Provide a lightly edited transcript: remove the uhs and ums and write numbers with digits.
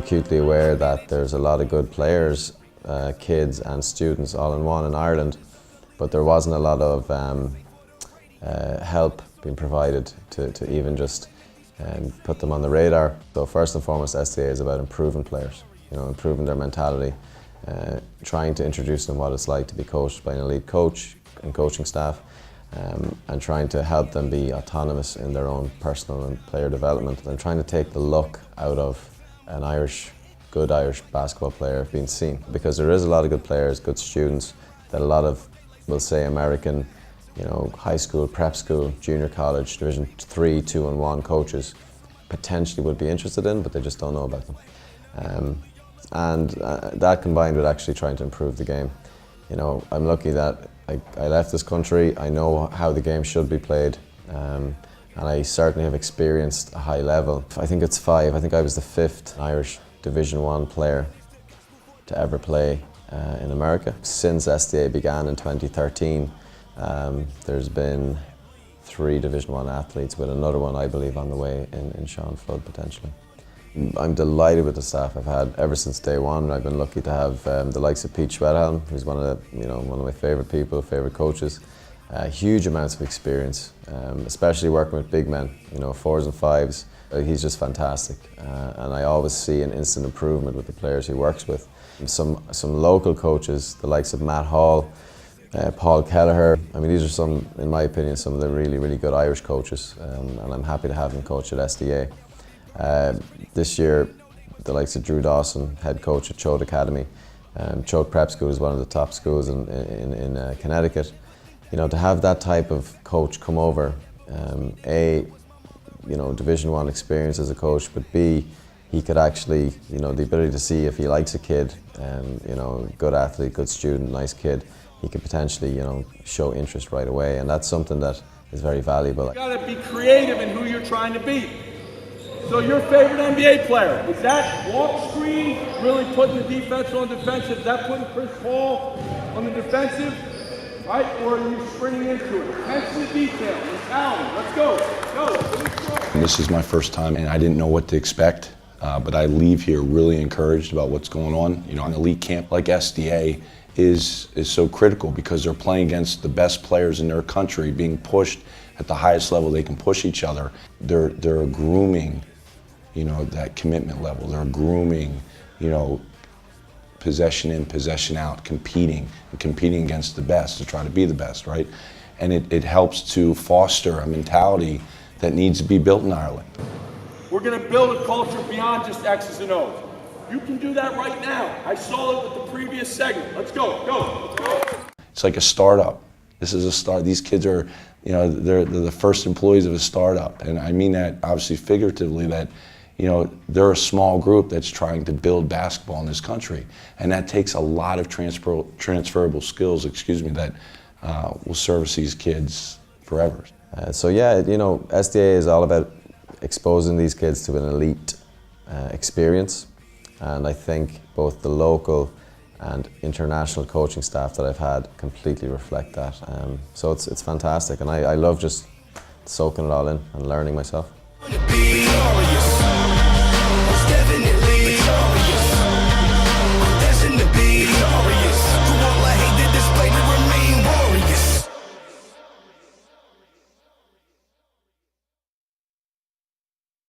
acutely aware that there's a lot of good players, kids and students all in one in Ireland, but there wasn't a lot of help being provided to even just put them on the radar. So first and foremost, SDA is about improving players, improving their mentality, trying to introduce them what it's like to be coached by an elite coach and coaching staff, and trying to help them be autonomous in their own personal and player development, and trying to take the luck out of an good Irish basketball player being seen. Because there is a lot of good players, good students, that a lot of, we'll say, American, high school, prep school, junior college, Division 3, 2 and 1 coaches potentially would be interested in, but they just don't know about them. That combined with actually trying to improve the game. I'm lucky that I left this country. I know how the game should be played, and I certainly have experienced a high level. I think it's 5. I think I was the 5th Irish Division 1 player to ever play in America. Since SDA began in 2013, there's been 3 Division 1 athletes, with another one, I believe, on the way in Sean Flood, potentially. I'm delighted with the staff I've had ever since day one. I've been lucky to have the likes of Pete Schwedhelm, who's one of my favourite people, favourite coaches. Huge amounts of experience, especially working with big men, 4s and 5s. He's just fantastic, and I always see an instant improvement with the players he works with. Some local coaches, the likes of Matt Hall, Paul Kelleher. I mean, these are some, in my opinion, some of the really, really good Irish coaches, and I'm happy to have them coach at SDA. This year, the likes of Drew Dawson, head coach at Choate Academy. Choate Prep School is one of the top schools in Connecticut. To have that type of coach come over, Division 1 experience as a coach, but B, he could actually, the ability to see if he likes a kid, good athlete, good student, nice kid, he could potentially, show interest right away, and that's something that is very valuable. You got to be creative in who you're trying to be. So your favorite NBA player, is that walk screen really putting the defense on defensive? Is that putting Chris Paul on the defensive? Right? Or are you sprinting into it? Attention to detail, mentality. Let's go. Go. This is my first time, and I didn't know what to expect, but I leave here really encouraged about what's going on. An elite camp like SDA is so critical because they're playing against the best players in their country, being pushed at the highest level they can push each other. They're grooming, that commitment level. They're grooming, possession in, possession out, competing against the best to try to be the best, right? And it helps to foster a mentality that needs to be built in Ireland. We're going to build a culture beyond just X's and O's. You can do that right now. I saw it with the previous segment. Let's go. Let's go. It's like a startup. This is a start. These kids are, they're the first employees of a startup, and I mean that obviously figuratively. That they're a small group that's trying to build basketball in this country, and that takes a lot of transferable skills. That will service these kids forever. So yeah, SDA is all about exposing these kids to an elite experience, and I think both the local and international coaching staff that I've had completely reflect that. So it's fantastic, and I love just soaking it all in and learning myself.